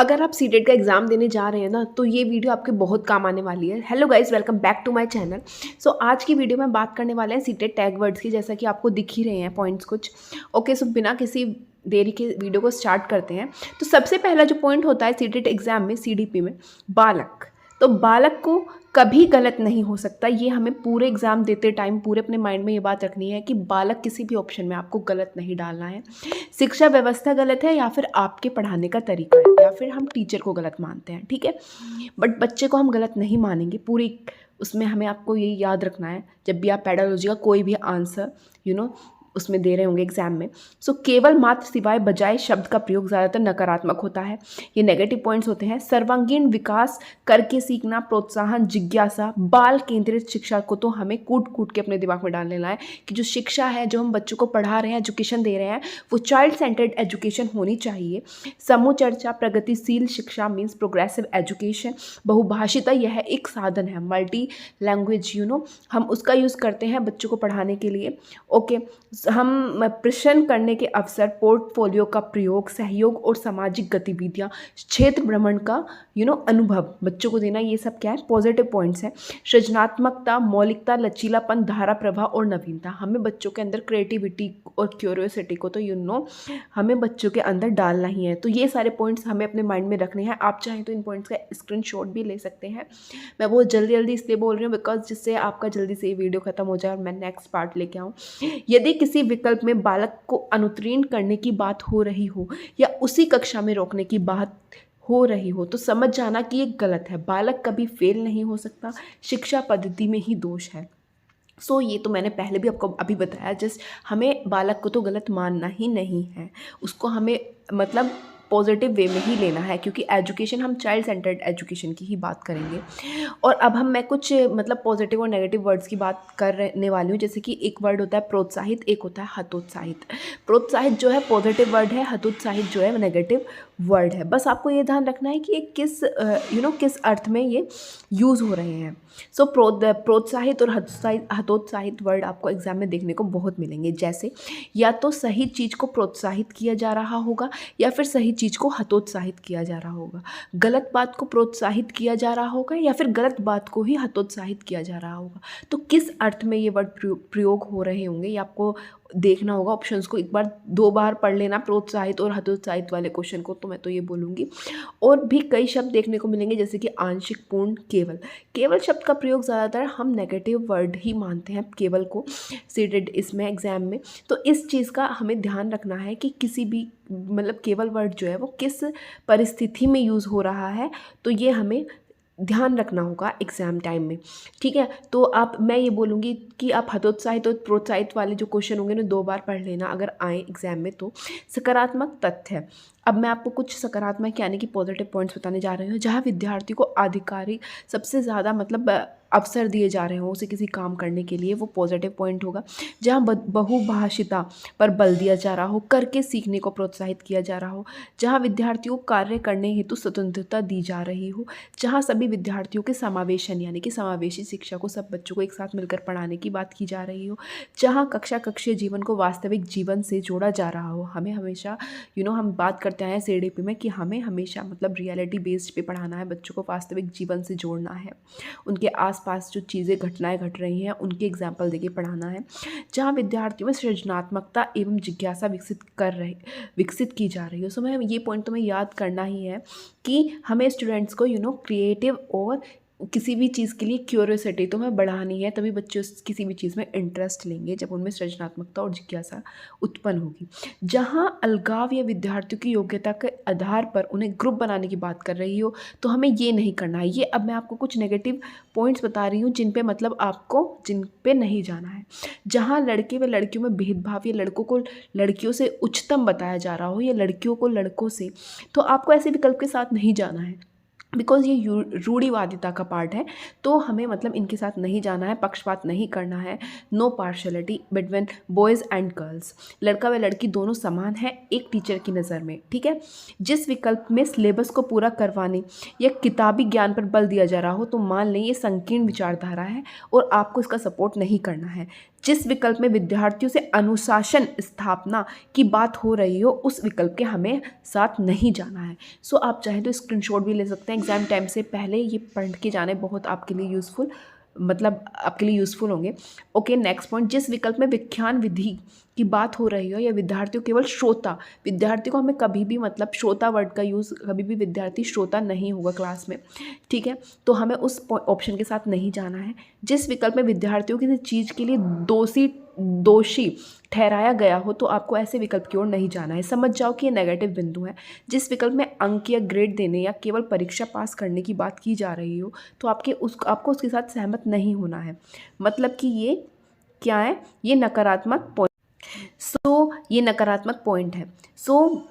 अगर आप सीटेट का एग्ज़ाम देने जा रहे हैं ना, तो ये वीडियो आपके बहुत काम आने वाली है। Hello guys, welcome back to my channel. So आज की वीडियो में बात करने वाले हैं सीटेट टैग वर्ड्स की, जैसा कि आपको दिख ही रहे हैं पॉइंट्स कुछ। ओके, सो बिना किसी देरी के वीडियो को स्टार्ट करते हैं। तो सबसे पहला जो पॉइंट होता है सीटेट एग्ज़ाम में, सीडीपी में, बालक। तो बालक को कभी गलत नहीं हो सकता। ये हमें पूरे एग्ज़ाम देते टाइम पूरे अपने माइंड में ये बात रखनी है कि बालक किसी भी ऑप्शन में आपको गलत नहीं डालना है। शिक्षा व्यवस्था गलत है या फिर आपके पढ़ाने का तरीका है या फिर हम टीचर को गलत मानते हैं, ठीक है। बट बच्चे को हम गलत नहीं मानेंगे पूरी। उसमें हमें आपको ये याद रखना है, जब भी आप पेडागोजी का कोई भी आंसर उसमें दे रहे होंगे एग्जाम में। सो केवल मात्र सिवाय बजाय शब्द का प्रयोग ज़्यादातर नकारात्मक होता है। ये नेगेटिव पॉइंट्स होते हैं। सर्वांगीण विकास, करके सीखना, प्रोत्साहन, जिज्ञासा, बाल केंद्रित शिक्षा को तो हमें कूट कूट के अपने दिमाग में डाल लेना है कि जो शिक्षा है, जो हम बच्चों को पढ़ा रहे हैं, एजुकेशन दे रहे हैं, वो चाइल्ड सेंटर्ड एजुकेशन होनी चाहिए। समूह चर्चा, प्रगतिशील शिक्षा मीन्स प्रोग्रेसिव एजुकेशन। बहुभाषिता यह एक साधन है, मल्टी लैंग्वेज हम उसका यूज़ करते हैं बच्चों को पढ़ाने के लिए। ओके, हम प्रश्न करने के अवसर, पोर्टफोलियो का प्रयोग, सहयोग और सामाजिक गतिविधियां, क्षेत्र भ्रमण का अनुभव बच्चों को देना, ये सब क्या है, पॉजिटिव पॉइंट्स हैं। सृजनात्मकता, मौलिकता, लचीलापन, धारा प्रवाह और नवीनता, हमें बच्चों के अंदर क्रिएटिविटी और क्यूरियोसिटी को तो हमें बच्चों के अंदर डालना ही है। तो ये सारे पॉइंट्स हमें अपने माइंड में रखने हैं। आप चाहें तो इन पॉइंट्स का स्क्रीनशॉट भी ले सकते हैं। मैं बहुत जल्दी जल्दी इसलिए बोल रही हूँ बिकॉज जिससे आपका जल्दी से ये वीडियो खत्म हो जाए और मैं नेक्स्ट पार्ट लेके आऊँ। यदि किसी विकल्प में बालक को अनुत्तीर्ण करने की बात हो रही हो या उसी कक्षा में रोकने की बात हो रही हो, तो समझ जाना कि ये गलत है। बालक कभी फेल नहीं हो सकता, शिक्षा पद्धति में ही दोष है। ये तो मैंने पहले भी आपको अभी बताया। जस्ट हमें बालक को तो गलत मानना ही नहीं है, उसको हमें मतलब पॉजिटिव वे में ही लेना है, क्योंकि एजुकेशन हम चाइल्ड सेंटर्ड एजुकेशन की ही बात करेंगे। और अब मैं कुछ पॉजिटिव और नेगेटिव वर्ड्स की बात करने वाली हूँ। जैसे कि एक वर्ड होता है प्रोत्साहित, एक होता है हतोत्साहित। प्रोत्साहित जो है पॉजिटिव वर्ड है, हतोत्साहित जो है नेगेटिव वर्ड है। बस आपको ये ध्यान रखना है कि ये किस अर्थ में ये यूज़ हो रहे हैं। प्रोत्साहित और हतोत्साहित वर्ड आपको एग्जाम में देखने को बहुत मिलेंगे। जैसे या तो सही चीज़ को प्रोत्साहित किया जा रहा होगा या फिर सही चीज़ को हतोत्साहित किया जा रहा होगा। गलत बात को प्रोत्साहित किया जा रहा होगा या फिर गलत बात को ही हतोत्साहित किया जा रहा होगा। तो किस अर्थ में ये वर्ड प्रयोग हो रहे होंगे ये आपको देखना होगा। ऑप्शंस को एक बार 2 बार पढ़ लेना, प्रोत्साहित और हतोत्साहित वाले क्वेश्चन को। तो मैं तो ये बोलूँगी। और भी कई शब्द देखने को मिलेंगे, जैसे कि आंशिक, पूर्ण, केवल। केवल शब्द का प्रयोग ज़्यादातर हम नेगेटिव वर्ड ही मानते हैं केवल को सीटेड इसमें एग्ज़ाम में। तो इस चीज़ का हमें ध्यान रखना है कि किसी भी केवल वर्ड जो है वो किस परिस्थिति में यूज़ हो रहा है, तो ये हमें ध्यान रखना होगा एग्ज़ाम टाइम में, ठीक है। तो मैं ये बोलूँगी कि आप हतोत्साहित और प्रोत्साहित वाले जो क्वेश्चन होंगे ना 2 बार पढ़ लेना अगर आए एग्ज़ाम में। तो सकारात्मक तथ्य, अब मैं आपको कुछ सकारात्मक यानी कि पॉजिटिव पॉइंट्स बताने जा रही हूँ। जहाँ विद्यार्थी को आधिकारिक सबसे ज़्यादा अवसर दिए जा रहे हों उसे किसी काम करने के लिए, वो पॉजिटिव पॉइंट होगा। जहाँ बहुभाषिता पर बल दिया जा रहा हो, करके सीखने को प्रोत्साहित किया जा रहा हो, जहाँ विद्यार्थियों को कार्य करने हेतु स्वतंत्रता दी जा रही हो, जहाँ सभी विद्यार्थियों के समावेशन यानी कि समावेशी शिक्षा को सब बच्चों को एक साथ मिलकर पढ़ाने की बात की जा रही हो, जहाँ कक्षीय जीवन को वास्तविक जीवन से जोड़ा जा रहा हो। हमें हमेशा हम बात करते हैं सीडीपी में कि हमें हमेशा रियलिटी बेस्ड पे पढ़ाना है, बच्चों को वास्तविक जीवन से जोड़ना है, उनके आसपास जो चीज़ें घटनाएं घट रही हैं उनके एग्जाम्पल देके पढ़ाना है। जहाँ विद्यार्थियों में सृजनात्मकता एवं जिज्ञासा विकसित की जा रही हो। मैं ये पॉइंट तुम्हें याद करना ही है कि हमें स्टूडेंट्स को क्रिएटिव और किसी भी चीज़ के लिए क्यूरियोसिटी तो हमें बढ़ानी है, तभी बच्चे किसी भी चीज़ में इंटरेस्ट लेंगे जब उनमें सृजनात्मकता और जिज्ञासा उत्पन्न होगी। जहाँ अलगाव या विद्यार्थियों की योग्यता के आधार पर उन्हें ग्रुप बनाने की बात कर रही हो, तो हमें ये नहीं करना है। ये अब मैं आपको कुछ नेगेटिव पॉइंट्स बता रही हूँ जिन पे नहीं जाना है। जहाँ लड़के व लड़कियों में भेदभाव या लड़कों को लड़कियों से उच्चतम बताया जा रहा हो या लड़कियों को लड़कों से, तो आपको ऐसे विकल्प के साथ नहीं जाना है। बिकॉज ये रूढ़िवादिता का पार्ट है, तो हमें मतलब इनके साथ नहीं जाना है, पक्षपात नहीं करना है। No partiality between boys and girls, लड़का व लड़की दोनों समान है एक टीचर की नज़र में, ठीक है। जिस विकल्प में सिलेबस को पूरा करवाने या किताबी ज्ञान पर बल दिया जा रहा हो तो मान लें ये संकीर्ण विचारधारा है और आपको इसका सपोर्ट नहीं करना है। जिस विकल्प में विद्यार्थियों से अनुशासन स्थापना की बात हो रही हो उस विकल्प के हमें साथ नहीं जाना है। सो आप चाहें तो स्क्रीनशॉट भी ले सकते हैं एग्ज़ाम टाइम से पहले, ये पढ़ के जाने बहुत आपके लिए यूज़फुल, मतलब आपके लिए यूज़फुल होंगे। ओके, नेक्स्ट पॉइंट, जिस विकल्प में व्याख्यान विधि की बात हो रही हो या विद्यार्थियों केवल श्रोता, विद्यार्थी को हमें कभी भी मतलब श्रोता वर्ड का यूज़, कभी भी विद्यार्थी श्रोता नहीं होगा क्लास में, ठीक है, तो हमें उस ऑप्शन के साथ नहीं जाना है। जिस विकल्प में विद्यार्थियों किसी चीज़ के लिए दोषी ठहराया गया हो तो आपको ऐसे विकल्प की ओर नहीं जाना है। समझ जाओ कि ये नेगेटिव बिंदु है। जिस विकल्प में अंक या ग्रेड देने या केवल परीक्षा पास करने की बात की जा रही हो तो आपको उसके साथ सहमत नहीं होना है। मतलब कि ये क्या है, ये नकारात्मक पॉइंट। ये नकारात्मक पॉइंट है।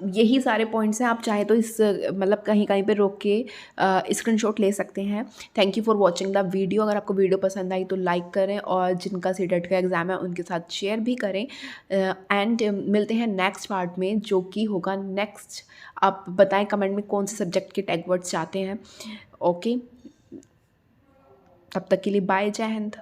यही सारे पॉइंट्स हैं। आप चाहे तो इस मतलब कहीं कहीं पे रोक के स्क्रीनशॉट ले सकते हैं। Thank you for watching the video. अगर आपको वीडियो पसंद आई तो लाइक करें और जिनका सीटेट का एग्ज़ाम है उनके साथ शेयर भी करें। एंड मिलते हैं नेक्स्ट पार्ट में जो कि होगा नेक्स्ट। आप बताएं कमेंट में कौन से सब्जेक्ट के टैग वर्ड्स चाहते हैं। ओके, तब तक के लिए बाय, जय हिंद।